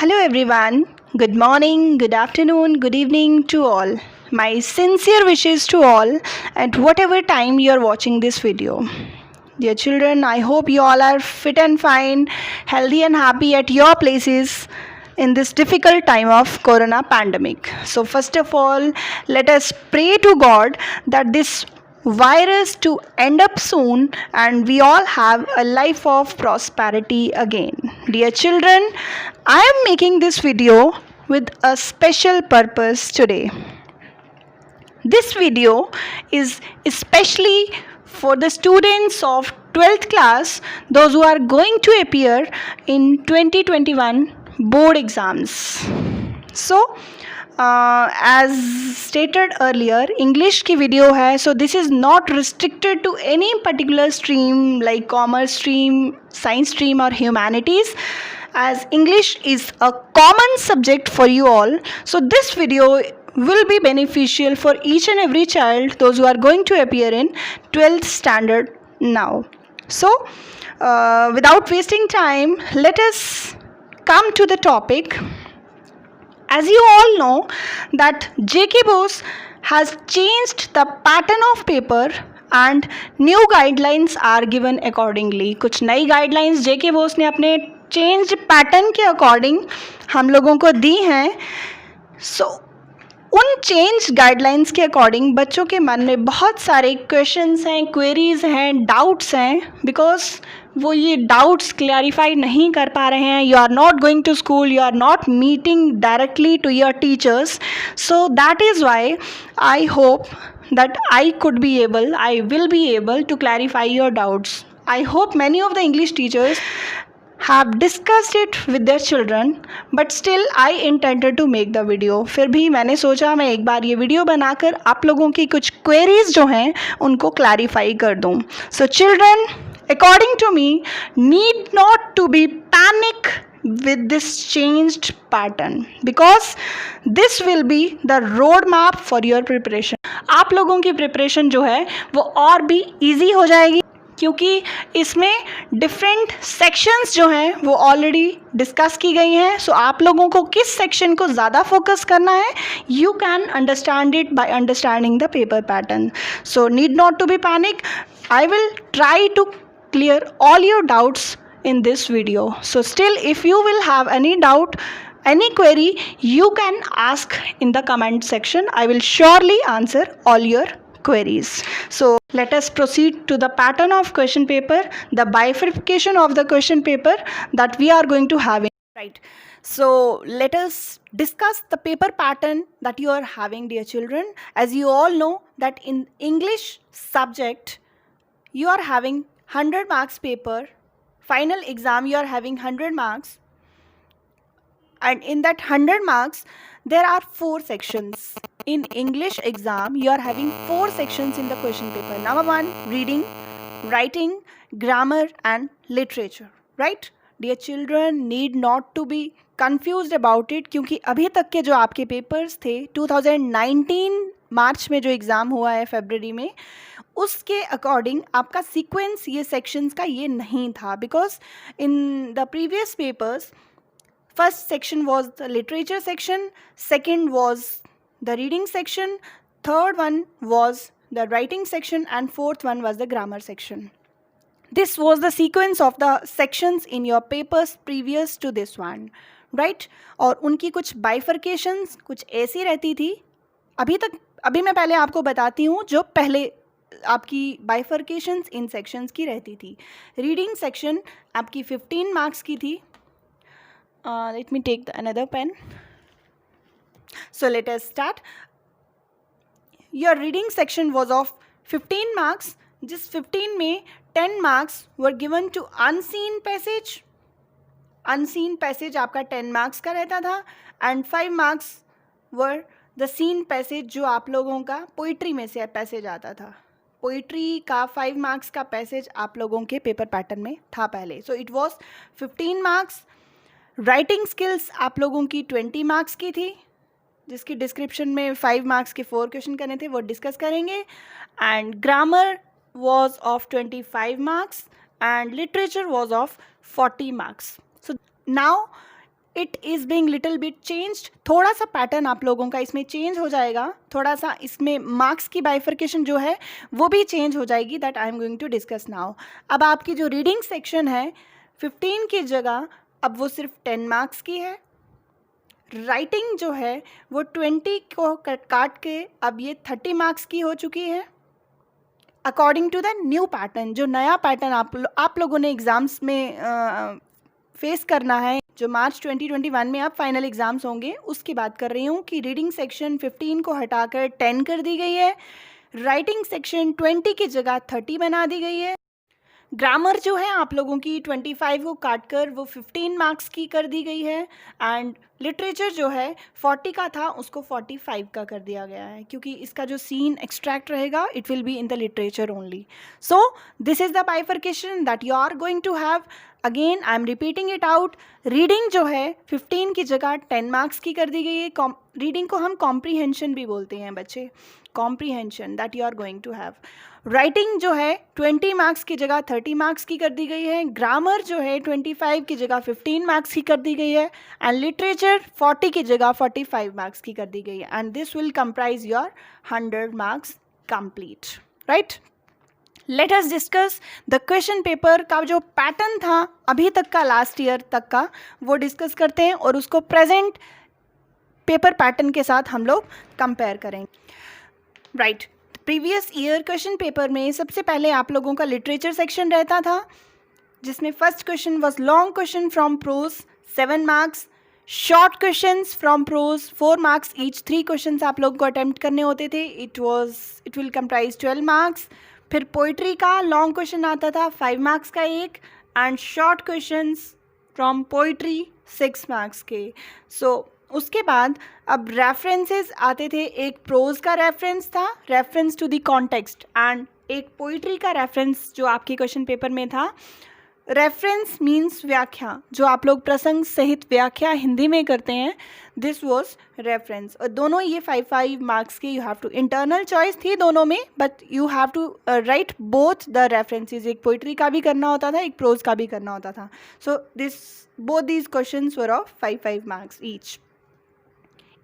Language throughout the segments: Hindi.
Hello everyone. Good morning, good afternoon, good evening to all. My sincere wishes to all at whatever time you are watching this video. Dear children, I hope you all are fit and fine, healthy and happy at your places in this difficult time of corona pandemic. So first of all, let us pray to God that this virus to end up soon and we all have a life of prosperity again. Dear children, I am making this video with a special purpose today. This video is especially for the students of 12th class, those who are going to appear in 2021 board exams. So, as stated earlier, English की video है, so this is not restricted to any particular stream like commerce stream, science stream or humanities, as English is a common subject for you all. So this video will be beneficial for each and every child, those who are going to appear in 12th standard now. So without wasting time, let us come to the topic. As you all know that J.K. Bose has changed the pattern of paper and new guidelines are given accordingly. कुछ नई guidelines J.K. Bose ने अपने changed pattern के according हम लोगों को दी हैं. So उन चेंज गाइडलाइंस के अकॉर्डिंग बच्चों के मन में बहुत सारे क्वेश्चंस हैं, क्वेरीज हैं, डाउट्स हैं, बिकॉज वो ये डाउट्स क्लैरिफाई नहीं कर पा रहे हैं. You are not going to school, you are not meeting directly to your teachers. So that is why I hope that I will be able to clarify your doubts. I hope many of the English teachers have discussed it with their children, but still I intended to make the video. फिर भी मैंने सोचा मैं एक बार ये वीडियो बनाकर आप लोगों की कुछ queries जो हैं उनको clarify कर दूँ. So children, according to me, need not to be panic with this changed pattern because this will be the roadmap for your preparation. आप लोगों की प्रिपरेशन जो है वो और भी easy हो जाएगी क्योंकि इसमें डिफरेंट सेक्शंस जो हैं वो ऑलरेडी डिस्कस की गई हैं. सो आप लोगों को किस सेक्शन को ज़्यादा फोकस करना है, you can understand it by understanding the paper pattern. So need not to be panic. I will try to clear all your doubts in this video. So still if you will have any doubt, any query, you can ask in the comment section. I will surely answer all your queries. So let us proceed to the pattern of question paper, the bifurcation of the question paper that we are going to have in. Right. So let us discuss the paper pattern that you are having, dear children. As you all know that in English subject you are having 100 marks paper. Final exam you are having 100 marks, and in that 100 marks there are 4 sections. In English exam you are having 4 sections in the question paper. Number 1, reading, writing, grammar and literature. Right? Dear children, need not to be confused about it क्योंकि अभी तक के जो आपके पेपर्स थे 2019 मार्च में जो एग्ज़ाम हुआ है फरवरी में, उसके अकॉर्डिंग आपका सीक्वेंस ये सेक्शंस का ये नहीं था. Because in the previous papers first section was the literature section, second was the reading section, third one was the writing section and fourth one was the grammar section. This was the sequence of the sections in your papers previous to this one. Right. और उनकी कुछ बाइफर्केशंस कुछ ऐसी रहती थी. अभी मैं पहले आपको बताती हूँ जो पहले आपकी बाइफर्केशंस इन सेक्शंस की रहती थी. रीडिंग सेक्शन आपकी 15 मार्क्स की थी. Let me take another pen. So let us start. Your reading section was of 15 marks, जिस 15 में 10 marks were given to unseen passage. Unseen passage आपका 10 मार्क्स का रहता था and 5 marks were the seen passage जो आप लोगों का पोइट्री में से पैसेज आता था. पोइट्री का 5 मार्क्स का पैसेज आप लोगों के पेपर पैटर्न में था पहले. So it was 15 marks. Writing skills आप लोगों की 20 मार्क्स की थी, जिसकी डिस्क्रिप्शन में 5 मार्क्स के 4 क्वेश्चन करने थे, वो डिस्कस करेंगे. And grammar was of 25 marks and literature was of 40 marks. So now it is being little bit changed, थोड़ा सा पैटर्न आप लोगों का इसमें चेंज हो जाएगा, थोड़ा सा इसमें मार्क्स की बाइफर्केशन जो है वो भी चेंज हो जाएगी, that I am going to discuss now. अब आपकी जो रीडिंग सेक्शन है 15 की जगह अब वो सिर्फ 10 मार्क्स की है। राइटिंग जो है वो 20 को काट के अब ये 30 मार्क्स की हो चुकी है according to the new pattern, जो नया पैटर्न आप लोगों ने एग्ज़ाम्स में फेस करना है, जो मार्च 2021 में अब फाइनल एग्ज़ाम्स होंगे उसकी बात कर रही हूँ कि रीडिंग सेक्शन 15 को हटाकर 10 कर दी गई है, राइटिंग सेक्शन 20 की जगह 30 बना दी गई है। ग्रामर जो है आप लोगों की 25 को काटकर वो 15 मार्क्स की कर दी गई है, एंड लिटरेचर जो है 40 का था उसको 45 का कर दिया गया है, क्योंकि इसका जो सीन एक्सट्रैक्ट रहेगा it will be in the literature only. So this is the bifurcation that you are going to have. Again I am repeating it out. Reading जो है 15 की जगह 10 मार्क्स की कर दी गई है। रीडिंग को हम कॉम्प्रीहेंशन भी बोलते हैं बच्चे, comprehension that you are going to have. Writing जो है 20 मार्क्स की जगह 30 मार्क्स की कर दी गई है। ग्रामर जो है 25 की जगह 15 मार्क्स की कर दी गई है, एंड लिटरेचर 40 की जगह 45 मार्क्स की कर दी गई है, and this will comprise your 100 marks complete, right. Let us discuss the question paper का जो पैटर्न था अभी तक का, लास्ट ईयर तक का, वो डिस्कस करते हैं और उसको प्रेजेंट पेपर पैटर्न के साथ हम लोग कंपेयर करेंगे, right. Previous year question paper में सबसे पहले आप लोगों का लिटरेचर सेक्शन रहता था, जिसमें first question was long question from prose 7 marks, short questions from prose 4 marks each, 3 questions आप लोगों को अटेम्प्ट करने होते थे, इट विल कंप्राइज 12 मार्क्स। फिर पोइट्री का लॉन्ग क्वेश्चन आता था 5 मार्क्स का एक, and short questions from poetry 6 marks के। सो उसके बाद अब रेफरेंसेस आते थे, एक प्रोज का रेफरेंस था, reference to the context, and एक पोइट्री का रेफरेंस जो आपके क्वेश्चन पेपर में था। रेफरेंस मीन्स व्याख्या, जो आप लोग प्रसंग सहित व्याख्या हिंदी में करते हैं, दिस वॉज रेफरेंस। और दोनों ये 5 मार्क्स के you have to, internal choice थी दोनों में, but you have to write both the references, एक पोइट्री का भी करना होता था, एक प्रोज का भी करना होता था। So both these questions were of 5 marks each.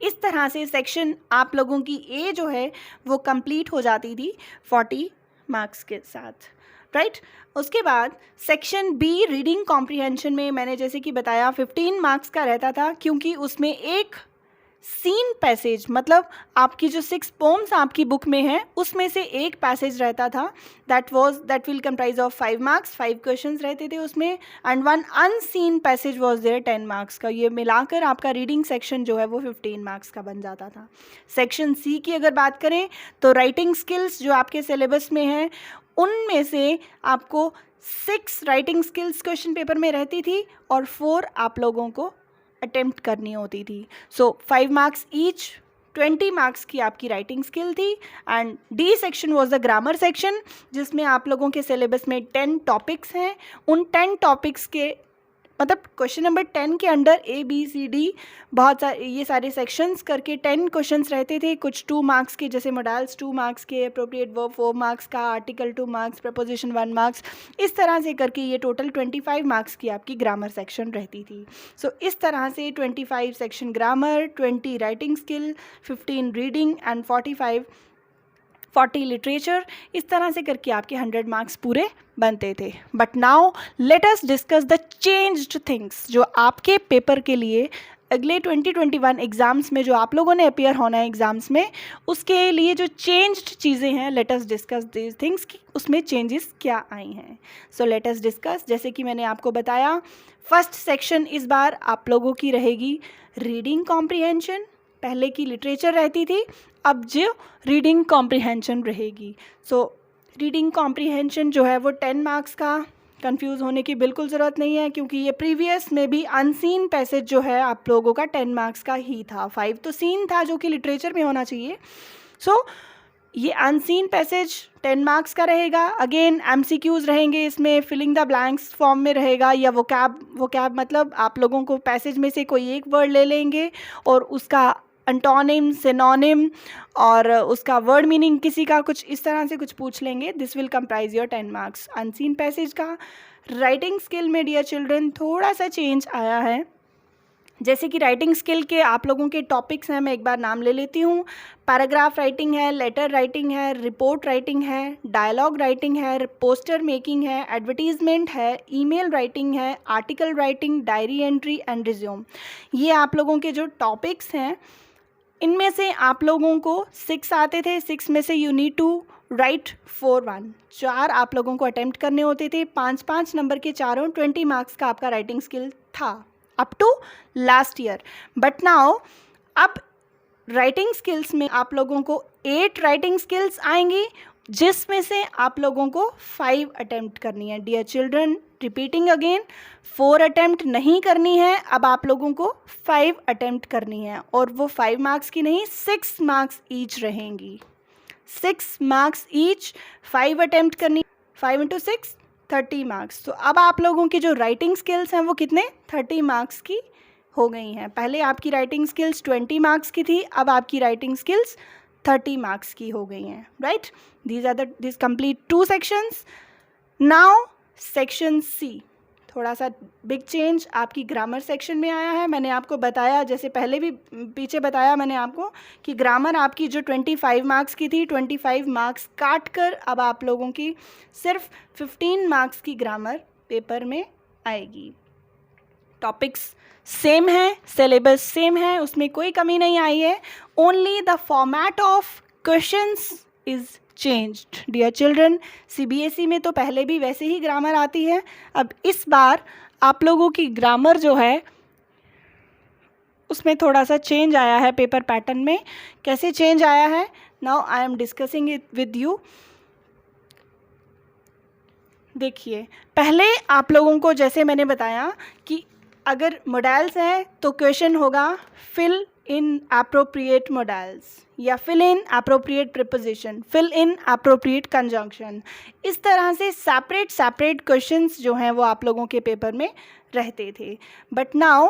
इस तरह से सेक्शन आप लोगों की ए जो है वो कंप्लीट हो जाती थी 40 मार्क्स के साथ, राइट। उसके बाद सेक्शन बी रीडिंग कॉम्प्रीहेंशन में मैंने जैसे कि बताया 15 मार्क्स का रहता था, क्योंकि उसमें एक सीन पैसेज, मतलब आपकी जो 6 पोम्स आपकी बुक में है उसमें से एक पैसेज रहता था, that will comprise of 5 marks, 5 questions रहते थे उसमें, and 1 unseen passage was there 10 marks का। ये मिलाकर आपका रीडिंग सेक्शन जो है वो 15 मार्क्स का बन जाता था। सेक्शन सी की अगर बात करें तो राइटिंग स्किल्स जो आपके सिलेबस में है उनमें से आपको 6 राइटिंग स्किल्स क्वेश्चन पेपर में रहती थी और 4 आप लोगों को अटेम्प्ट करनी होती थी। सो 5 मार्क्स ईच, 20 मार्क्स की आपकी राइटिंग स्किल थी, and D section was the grammar section, जिसमें आप लोगों के सिलेबस में 10 टॉपिक्स हैं। उन 10 टॉपिक्स के मतलब क्वेश्चन नंबर 10 के under A B C D बहुत सारे ये सारे सेक्शंस करके 10 क्वेश्चंस रहते थे, कुछ 2 मार्क्स के, जैसे मॉडल्स 2 मार्क्स के, अप्रोप्रिएट वर्ब 4 मार्क्स का, आर्टिकल 2 मार्क्स, प्रपोजिशन 1 मार्क्स, इस तरह से करके ये टोटल 25 मार्क्स की आपकी ग्रामर सेक्शन रहती थी। सो इस तरह से 25 section grammar, 20 writing skill, 15 reading and 40 literature, इस तरह से करके आपके 100 मार्क्स पूरे बनते थे। But now let us discuss the changed things, जो आपके पेपर के लिए अगले 2021 एग्ज़ाम्स में जो आप लोगों ने अपियर होना है एग्ज़ाम्स में, उसके लिए जो चेंज्ड चीज़ें हैं, let us discuss these things कि उसमें चेंजेस क्या आई हैं। सो लेट अस डिस्कस, जैसे कि मैंने आपको बताया, फर्स्ट सेक्शन इस बार आप लोगों की रहेगी रीडिंग कॉम्प्रीहेंशन, पहले की लिटरेचर रहती थी, अब जो रीडिंग कॉम्प्रीहेंशन रहेगी। सो रीडिंग कॉम्प्रीहेंशन जो है वो 10 मार्क्स का, कंफ्यूज होने की बिल्कुल ज़रूरत नहीं है, क्योंकि ये प्रीवियस में भी अनसीन पैसेज जो है आप लोगों का 10 मार्क्स का ही था, 5 तो सीन था जो कि लिटरेचर में होना चाहिए। सो ये अनसीन पैसेज 10 मार्क्स का रहेगा। अगेन एमसीक्यूज़ रहेंगे इसमें, फिलिंग द ब्लैंक्स फॉर्म में रहेगा, या वोकैब मतलब आप लोगों को पैसेज में से कोई एक वर्ड ले लेंगे और उसका एंटोनिम, सिनोनिम और उसका वर्ड मीनिंग किसी का कुछ इस तरह से कुछ पूछ लेंगे। This will comprise your 10 marks unseen passage का। राइटिंग स्किल में डियर चिल्ड्रन थोड़ा सा चेंज आया है। जैसे कि राइटिंग स्किल के आप लोगों के टॉपिक्स हैं, मैं एक बार नाम ले लेती हूँ। पैराग्राफ राइटिंग है, लेटर राइटिंग है, रिपोर्ट राइटिंग है, डायलॉग राइटिंग है, पोस्टर मेकिंग है, एडवर्टीजमेंट है, ईमेल राइटिंग है, article writing, diary entry and resume. ये आप लोगों के जो टॉपिक्स हैं, इनमें से आप लोगों को 6 आते थे। 6 में से यू नीड टू राइट 4 4 आप लोगों को अटेम्प्ट करने होते थे। 5 नंबर के चारों 20 मार्क्स का आपका राइटिंग स्किल था up to last year. But now अब राइटिंग स्किल्स में आप लोगों को 8 राइटिंग स्किल्स आएंगी, जिसमें से आप लोगों को 5 अटेम्प्ट करनी है। Dear children, repeating again, 4 attempt नहीं करनी है, अब आप लोगों को 5 अटेम्प्ट करनी है, और वो 5 मार्क्स की नहीं, 6 मार्क्स ईच रहेंगी। 6 मार्क्स ईच, 5 अटेम्प्ट करनी, 5 × 6 30 मार्क्स। तो अब आप लोगों की जो राइटिंग स्किल्स हैं वो कितने 30 मार्क्स की हो गई हैं। पहले आपकी राइटिंग स्किल्स 20 मार्क्स की थी, अब आपकी राइटिंग स्किल्स 30 मार्क्स की हो गई हैं, right. This complete 2 sections. Now section C, थोड़ा सा बिग चेंज आपकी ग्रामर सेक्शन में आया है। मैंने आपको बताया, जैसे पहले भी पीछे बताया मैंने आपको, कि ग्रामर आपकी जो 25 मार्क्स की थी, 25 मार्क्स काट कर अब आप लोगों की सिर्फ 15 मार्क्स की ग्रामर पेपर में आएगी। टॉपिक्स सेम है, सिलेबस सेम है, उसमें कोई कमी नहीं आई है। Only the format of questions is changed. Dear children, CBSE में तो पहले भी वैसे ही ग्रामर आती है, अब इस बार आप लोगों की ग्रामर जो है उसमें थोड़ा सा चेंज आया है पेपर पैटर्न में। कैसे चेंज आया है, now I am discussing it with you. देखिए, पहले आप लोगों को जैसे मैंने बताया कि अगर मॉडल्स हैं तो क्वेश्चन होगा फिल इन एप्रोप्रिएट मॉडल्स, या fill in appropriate preposition, fill in appropriate conjunction. इस तरह से सेपरेट क्वेश्चंस जो हैं वो आप लोगों के पेपर में रहते थे। But now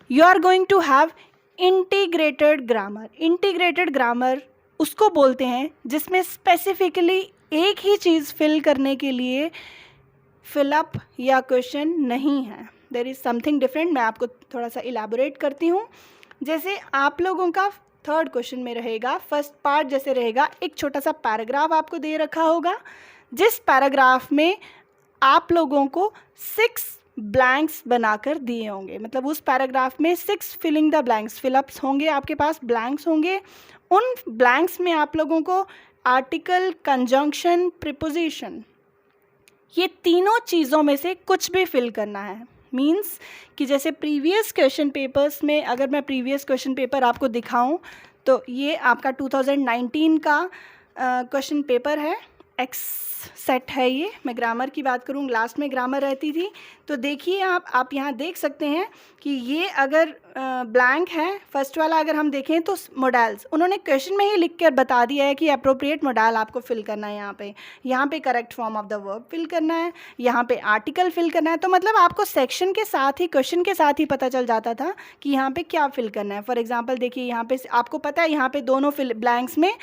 you are going to have integrated grammar. Integrated grammar उसको बोलते हैं जिसमें स्पेसिफिकली एक ही चीज़ फिल करने के लिए फिलअप या क्वेश्चन नहीं है। There is something different. मैं आपको थोड़ा सा इलाबोरेट करती हूँ। जैसे आप लोगों का 3rd क्वेश्चन में रहेगा, फर्स्ट पार्ट जैसे रहेगा, एक छोटा सा पैराग्राफ आपको दे रखा होगा, जिस पैराग्राफ में आप लोगों को 6 ब्लैंक्स बनाकर दिए होंगे। मतलब उस पैराग्राफ में 6 फिलिंग द ब्लैंक्स, फिलअप्स होंगे, आपके पास ब्लैंक्स होंगे। उन ब्लैंक्स में आप लोगों को आर्टिकल, कंजंक्शन, प्रीपोजिशन, ये तीनों चीज़ों में से कुछ भी फिल करना है। मीन्स कि जैसे प्रीवियस क्वेश्चन पेपर्स में, अगर मैं प्रीवियस क्वेश्चन पेपर आपको दिखाऊं तो ये आपका 2019 का क्वेश्चन पेपर है, एक्स सेट है ये। मैं ग्रामर की बात करूँ, लास्ट में ग्रामर रहती थी। तो देखिए आप यहाँ देख सकते हैं कि ये अगर ब्लैंक है, फर्स्ट वाला अगर हम देखें तो मॉडल्स, उन्होंने क्वेश्चन में ही लिख कर बता दिया है कि अप्रोप्रिएट मॉडल आपको फिल करना है। यहाँ पे correct form of the verb fill करना है, यहाँ पे आर्टिकल फिल करना है। तो मतलब आपको सेक्शन के साथ ही, क्वेश्चन के साथ ही पता चल जाता था कि यहाँ पे क्या फिल करना है। फॉर एग्जाम्पल देखिए, यहाँ पे आपको पता है, यहाँ पे दोनों ब्लैंक्स में,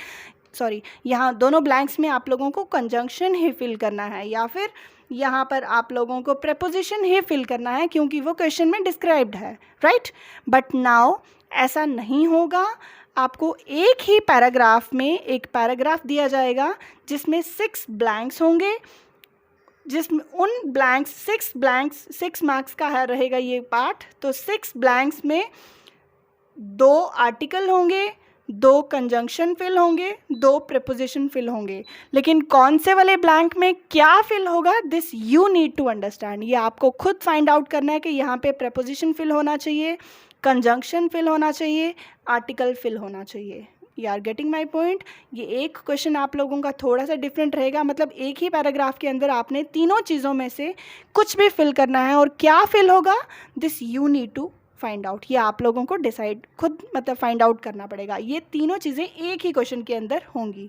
यहाँ दोनों ब्लैंक्स में आप लोगों को कंजंक्शन ही फिल करना है, या फिर यहाँ पर आप लोगों को प्रेपोजिशन ही फिल करना है, क्योंकि वो क्वेश्चन में डिस्क्राइब्ड है, राइट। बट नाउ ऐसा नहीं होगा। आपको एक ही पैराग्राफ में एक पैराग्राफ दिया जाएगा जिसमें 6 ब्लैंक्स होंगे, जिसमें उन ब्लैंक्स 6 मार्क्स का है रहेगा ये पार्ट। तो 6 ब्लैंक्स में 2 आर्टिकल होंगे, 2 कंजंक्शन फिल होंगे, 2 प्रीपोजिशन फिल होंगे। लेकिन कौन से वाले ब्लैंक में क्या फिल होगा, this you need to understand. ये आपको खुद फाइंड आउट करना है कि यहाँ पे प्रीपोजिशन फिल होना चाहिए, कंजंक्शन फिल होना चाहिए, आर्टिकल फिल होना चाहिए। You are getting my point. ये एक क्वेश्चन आप लोगों का थोड़ा सा डिफरेंट रहेगा, मतलब एक ही पैराग्राफ के अंदर आपने तीनों चीज़ों में से कुछ भी फिल करना है, और क्या फिल होगा, this you need to find out. ये आप लोगों को डिसाइड खुद, मतलब फाइंड आउट करना पड़ेगा। ये तीनों चीज़ें एक ही क्वेश्चन के अंदर होंगी।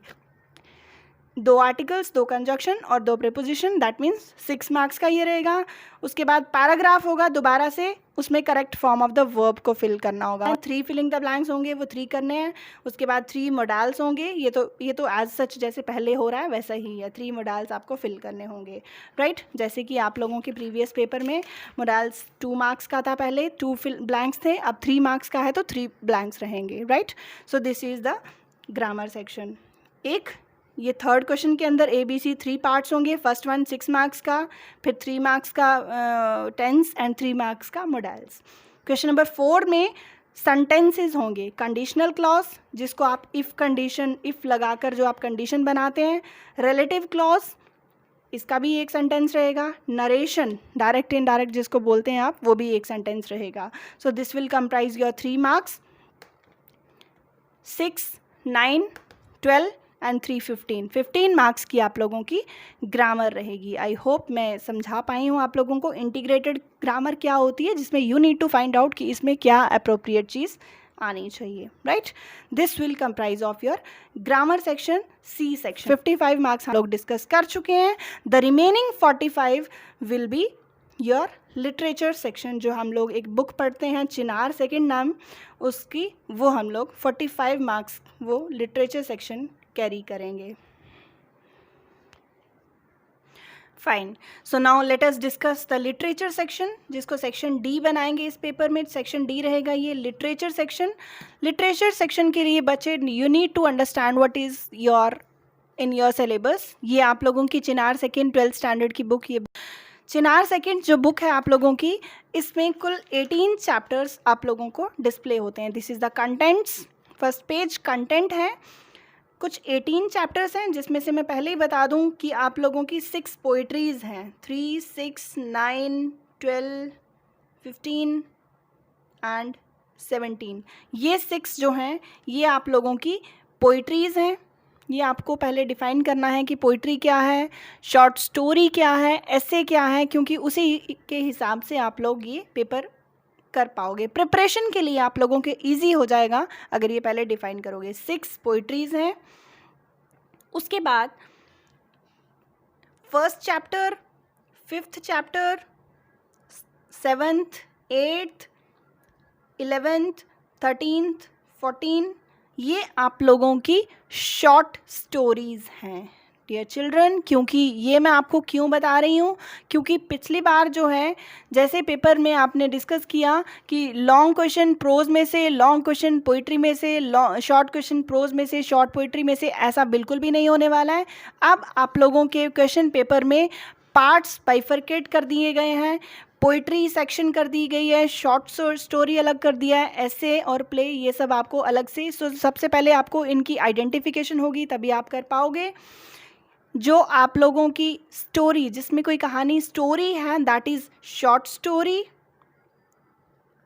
2 आर्टिकल्स, 2 कंजंक्शन और 2 प्रीपोजिशन, दैट मीन्स 6 मार्क्स का ये रहेगा। उसके बाद पैराग्राफ होगा दोबारा से उसमें correct form of the verb को फिल करना होगा। 3 फिलिंग द ब्लैंक्स होंगे, वो 3 करने हैं। उसके बाद 3 मोडाल्स होंगे, ये तो एज सच जैसे पहले हो रहा है वैसा ही है। 3 मोडाल्स आपको फिल करने होंगे, राइट। जैसे कि आप लोगों के प्रीवियस पेपर में मोडाल्स 2 मार्क्स का था, पहले 2 ब्लैंक्स थे, अब 3 मार्क्स का है तो 3 ब्लैंक्स रहेंगे, right. So this is the grammar section. ये थर्ड क्वेश्चन के अंदर ABC 3 पार्ट्स होंगे। फर्स्ट वन 6 मार्क्स का, फिर 3 मार्क्स का टेंस एंड 3 मार्क्स का मोडाल्स। क्वेश्चन नंबर 4 में सेंटेंसेस होंगे। कंडीशनल क्लॉज, जिसको आप इफ़ लगाकर जो आप कंडीशन बनाते हैं। रिलेटिव क्लॉज, इसका भी एक सेंटेंस रहेगा। नरेशन, डायरेक्ट इनडायरेक्ट जिसको बोलते हैं आप, वो भी एक सेंटेंस रहेगा। So this will comprise your 3 marks. 6, 9, 12 and 3, 15 marks की आप लोगों की ग्रामर रहेगी। आई होप मैं समझा पाई हूँ आप लोगों को इंटीग्रेटेड ग्रामर क्या होती है, जिसमें you need to find out कि इसमें क्या अप्रोप्रिएट चीज़ आनी चाहिए, right. This will comprise of your grammar section, C section. 55 marks हम लोग डिस्कस कर चुके हैं। The remaining 45 will be your literature section. जो हम लोग एक बुक पढ़ते हैं चिनार सेकंड नाम उसकी, वो हम लोग 45 मार्क्स वो लिटरेचर सेक्शन कैरी करेंगे। Fine, so now let us discuss the literature section, जिसको सेक्शन D बनाएंगे इस पेपर में। सेक्शन D रहेगा ये लिटरेचर सेक्शन। लिटरेचर सेक्शन के लिए बच्चे you need to understand what is your in your syllabus. ये आप लोगों की चिनार सेकेंड 12th स्टैंडर्ड की बुक, ये चिनार सेकेंड जो बुक है आप लोगों की, इसमें कुल 18 चैप्टर्स आप लोगों को डिस्प्ले होते हैं। This is the contents. First page content है, कुछ 18 चैप्टर्स हैं, जिसमें से मैं पहले ही बता दूं कि आप लोगों की 6 पोइट्रीज़ हैं। 3, 6, 9, 12, 15 एंड 17। ये 6 जो हैं ये आप लोगों की पोइट्रीज़ हैं। ये आपको पहले डिफ़ाइन करना है कि पोइट्री क्या है, शॉर्ट स्टोरी क्या है, ऐसे क्या है, क्योंकि उसी के हिसाब से आप लोग ये पेपर कर पाओगे। प्रिपरेशन के लिए आप लोगों के इजी हो जाएगा अगर ये पहले डिफाइन करोगे। 6 पोइट्रीज़ हैं। उसके बाद first chapter, 5th chapter, 7th, 8th, 11th, 13th, 14, ये आप लोगों की शॉर्ट स्टोरीज़ हैं डियर चिल्ड्रन। क्योंकि ये मैं आपको क्यों बता रही हूँ, क्योंकि पिछली बार जो है जैसे पेपर में आपने डिस्कस किया कि लॉन्ग क्वेश्चन प्रोज में से, लॉन्ग क्वेश्चन पोइट्री में से, शॉर्ट क्वेश्चन प्रोज में से, शॉर्ट पोइट्री में से, ऐसा बिल्कुल भी नहीं होने वाला है। अब आप लोगों के क्वेश्चन पेपर में पार्ट्स बाइफरकेट कर दिए गए हैं। पोइट्री सेक्शन कर दी गई है, शॉर्ट स्टोरी अलग कर दिया है, ऐसे और प्ले ये सब आपको अलग से। सबसे पहले आपको इनकी आइडेंटिफिकेशन होगी, तभी आप कर पाओगे। जो आप लोगों की स्टोरी, जिसमें कोई कहानी स्टोरी है, that is short story.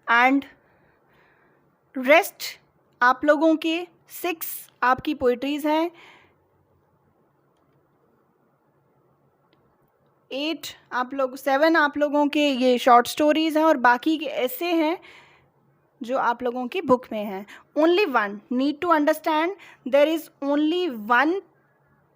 And rest आप लोगों के 6 आपकी पोइट्रीज़ हैं, 7 आप लोगों के ये शॉर्ट स्टोरीज़ हैं, और बाकी के ऐसे हैं जो आप लोगों की बुक में हैं। Only one need to understand, there is only one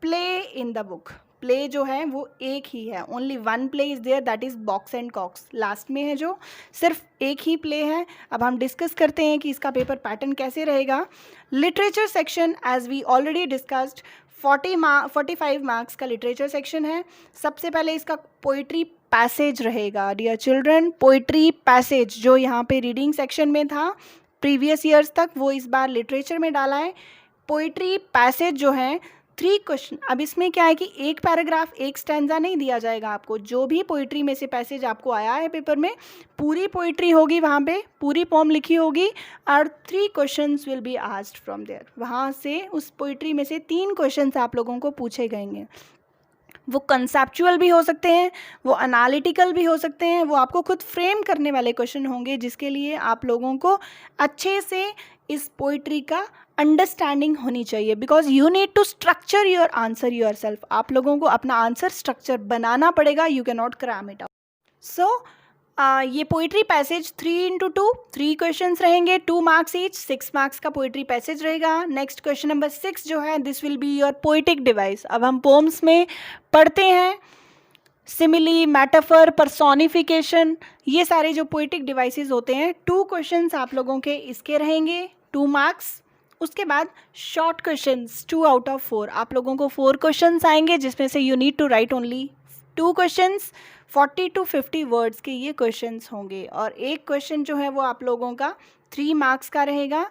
play in the book. Play जो है वो एक ही है, only one play is there, that is Box and Cox, last में है जो, सिर्फ एक ही प्ले है। अब हम डिस्कस करते हैं कि इसका पेपर पैटर्न कैसे रहेगा। Literature section as we already discussed 45 marks का लिटरेचर सेक्शन है। सबसे पहले इसका पोइट्री पैसेज रहेगा डियर चिल्ड्रन। पोइट्री पैसेज जो यहाँ पे रीडिंग सेक्शन में था प्रीवियस ईयर्स तक, वो इस बार लिटरेचर में डाला है। पोइट्री पैसेज जो है 3 क्वेश्चन। अब इसमें क्या है कि एक पैराग्राफ, एक स्टैंजा नहीं दिया जाएगा आपको। जो भी पोइट्री में से पैसेज आपको आया है पेपर में, पूरी पोइट्री होगी वहाँ पे, पूरी पोम लिखी होगी, और 3 questions will be asked from there. वहाँ से उस पोइट्री में से 3 क्वेश्चंस आप लोगों को पूछे गएंगे। वो कंसेप्चुअल भी हो सकते हैं, वो एनालिटिकल भी हो सकते हैं, वो आपको खुद फ्रेम करने वाले क्वेश्चन होंगे, जिसके लिए आप लोगों को अच्छे से इस पोइट्री का अंडरस्टैंडिंग होनी चाहिए। Because you need to structure your answer yourself. आप लोगों को अपना आंसर स्ट्रक्चर बनाना पड़ेगा, you can not cram it out. So ये पोइट्री पैसेज 3x2 3 क्वेश्चंस रहेंगे, 2 मार्क्स ईच, 6 मार्क्स का पोइट्री पैसेज रहेगा। नेक्स्ट क्वेश्चन नंबर 6 जो है, this will be your poetic device. अब हम पोम्स में पढ़ते हैं सिमिली, मेटाफर, पर्सोनिफिकेशन, ये सारे जो पोइटिक डिवाइसेस होते हैं, 2 क्वेश्चंस आप लोगों के इसके रहेंगे, 2 मार्क्स। उसके बाद शॉर्ट क्वेश्चंस 2 आउट ऑफ 4, आप लोगों को 4 क्वेश्चंस आएंगे जिसमें से you need to write only 2 questions, 40 to 50 words के ये क्वेश्चंस होंगे। और एक क्वेश्चन जो है वो आप लोगों का 3 मार्क्स का रहेगा,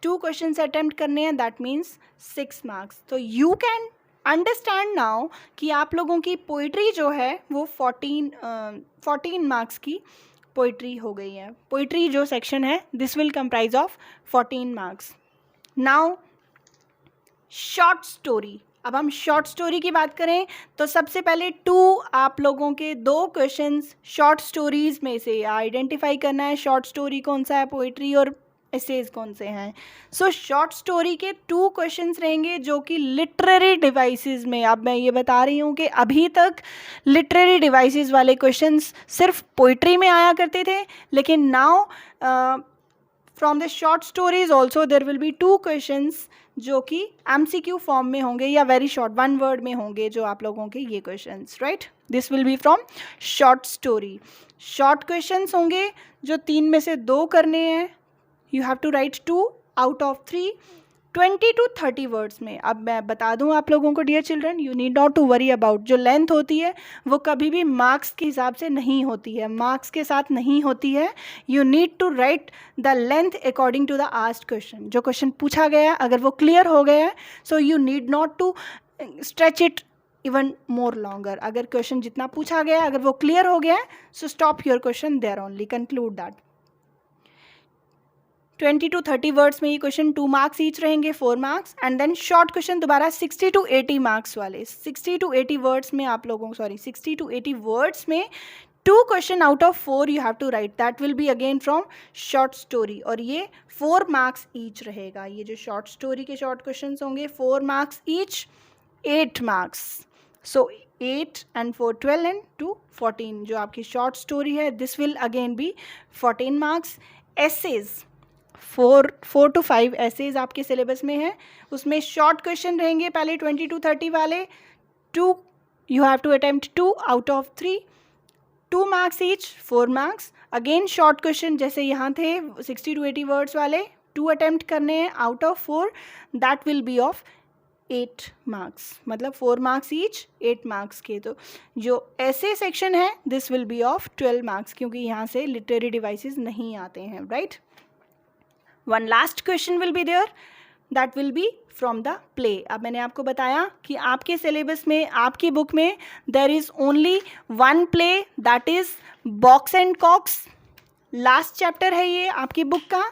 2 क्वेश्चंस अटेम्प्ट करने हैं, दैट मीन्स 6 मार्क्स। तो यू कैन अंडरस्टैंड नाउ कि आप लोगों की पोइट्री जो है वो 14 मार्क्स की पोइट्री हो गई है। पोइट्री जो सेक्शन है this will comprise of 14 marks. Now short story, अब हम शॉर्ट स्टोरी की बात करें तो सबसे पहले 2 आप लोगों के 2 क्वेश्चंस शॉर्ट स्टोरीज में से आइडेंटिफाई करना है, शॉर्ट स्टोरी कौन सा है, पोइट्री और एसेज कौन से हैं। सो शॉर्ट स्टोरी के 2 क्वेश्चंस रहेंगे जो कि लिटरेरी डिवाइसेस में, अब मैं ये बता रही हूँ कि अभी तक लिटरेरी डिवाइसेस वाले क्वेश्चंस सिर्फ पोइट्री में आया करते थे, लेकिन now from the short stories also there will be 2 questions जो कि MCQ फॉर्म में होंगे या वेरी शॉर्ट 1 वर्ड में होंगे जो आप लोगों के ये questions, right. This will be from short story. Short questions होंगे जो 3 में से 2 करने हैं, you have to write 2 out of 3, 20 to 30 words में। अब मैं बता दूं आप लोगों को dear children, you need not to worry about, जो लेंथ होती है वो कभी भी मार्क्स के हिसाब से नहीं होती है, मार्क्स के साथ नहीं होती है। You need to write the length according to the asked question. जो क्वेश्चन पूछा गया अगर वो क्लियर हो गया है, so you need not to stretch it even more longer. अगर क्वेश्चन जितना पूछा गया अगर वो क्लियर हो गया है, so stop your question there only, conclude that. 20 to 30 words में ये क्वेश्चन 2 मार्क्स ईच रहेंगे, 4 marks. And then short question दोबारा 60 to 80 मार्क्स वाले, 60 to 80 वर्ड्स में आप लोगों 60 to 80 वर्ड्स में 2 question out of 4 you have to write, that will be again from short story, और ये 4 मार्क्स ईच रहेगा। ये जो शॉर्ट स्टोरी के शॉर्ट क्वेश्चन होंगे 4 marks each, 8 marks. So 8 and 4 12 and 2 14 जो आपकी शॉर्ट स्टोरी है this will again be 14 marks. Essays 4 to 5 essays आपके सिलेबस में है, उसमें शॉर्ट क्वेश्चन रहेंगे पहले 20 to 30 वाले, 2 you have to attempt 2 out of 3, 2 marks each, 4 marks. Again short question जैसे यहाँ थे 60 to 80 वर्ड्स वाले, 2 अटेम्प्ट करने हैं out of 4, that will be of 8 marks, मतलब 4 मार्क्स ईच, 8 मार्क्स के। तो जो ऐसे सेक्शन है this will be of 12 marks, क्योंकि यहाँ से लिटरेरी डिवाइसेस नहीं आते हैं, right. One last question will be there, that will be from the play. अब मैंने आपको बताया कि आपके सिलेबस में, आपकी बुक में there is only 1 play, that is Box and Cox. Last chapter है ये आपकी बुक का,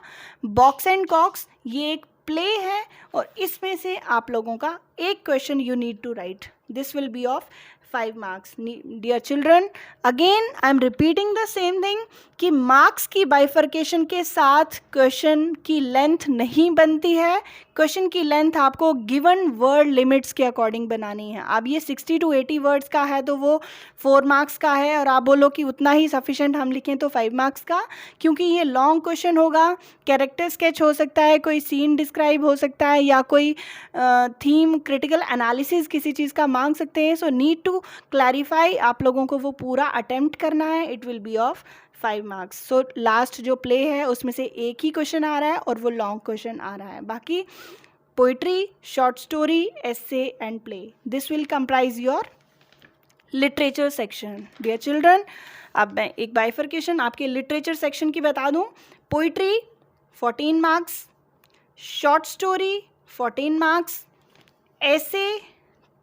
बॉक्स एंड कॉक्स। ये एक प्ले है और इसमें से आप लोगों का एक question you need to write, this will be of 5 marks. Dear children, again I am repeating the same thing कि मार्क्स की बाइफर्केशन के साथ क्वेश्चन की लेंथ नहीं बनती है। क्वेश्चन की लेंथ आपको गिवन वर्ड लिमिट्स के अकॉर्डिंग बनानी है। अब ये 60 to 80 वर्ड्स का है तो वो 4 मार्क्स का है, और आप बोलो कि उतना ही सफिशेंट हम लिखें तो 5 मार्क्स का, क्योंकि ये लॉन्ग क्वेश्चन होगा। कैरेक्टर स्केच हो सकता है, कोई सीन डिस्क्राइब हो सकता है, या कोई थीम, क्रिटिकल एनालिसिस किसी चीज़ का मांग सकते हैं। सो नीड टू क्लैरिफाई, आप लोगों को वो पूरा अटेम्प्ट करना है। It will be of 5 marks. So last जो प्ले है उसमें से एक ही क्वेश्चन आ रहा है और वो लॉन्ग क्वेश्चन आ रहा है। बाकी poetry, short story, essay and play, this will comprise your literature section. Dear children, अब मैं एक बाइफर्केशन आपके लिटरेचर सेक्शन की बता दूं। Poetry 14 marks, short story 14 marks, essay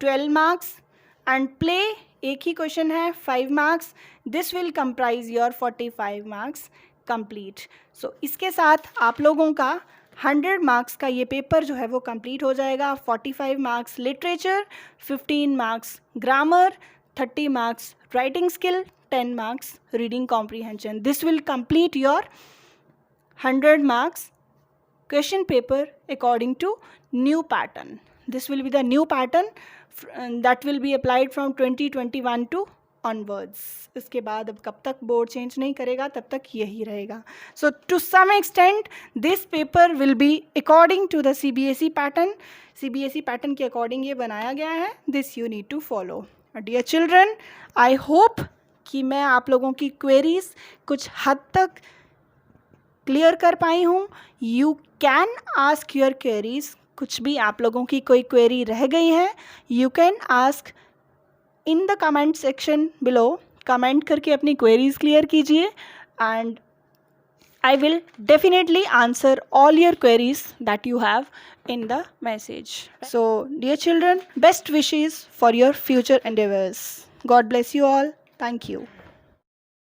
12 marks and play एक ही क्वेश्चन है 5 marks. This will comprise your 45 marks complete. So इसके साथ आप लोगों का 100 मार्क्स का ये पेपर जो है वो कंप्लीट हो जाएगा। 45 marks literature, 15 marks grammar, 30 marks writing skill, 10 marks reading comprehension. This will complete your 100 marks question paper according to new pattern. This will be the new pattern that will be applied from 2021 to onwards. इसके बाद अब कब तक बोर्ड चेंज नहीं करेगा तब तक यही रहेगा. So to some extent this paper will be according to the CBSE pattern. CBSE pattern के अकॉर्डिंग ये बनाया गया है. This you need to follow. Dear children, I hope कि मैं आप लोगों की क्वेरीज कुछ हद तक क्लियर कर पाई हूँ. You can ask your queries. कुछ भी आप लोगों की कोई क्वेरी रह गई है, you can ask in the comment section below. Comment करके अपनी क्वेरीज क्लियर कीजिए and I will definitely answer all your queries that you have in the message. So, dear children, best wishes for your future endeavors. God bless you all. Thank you.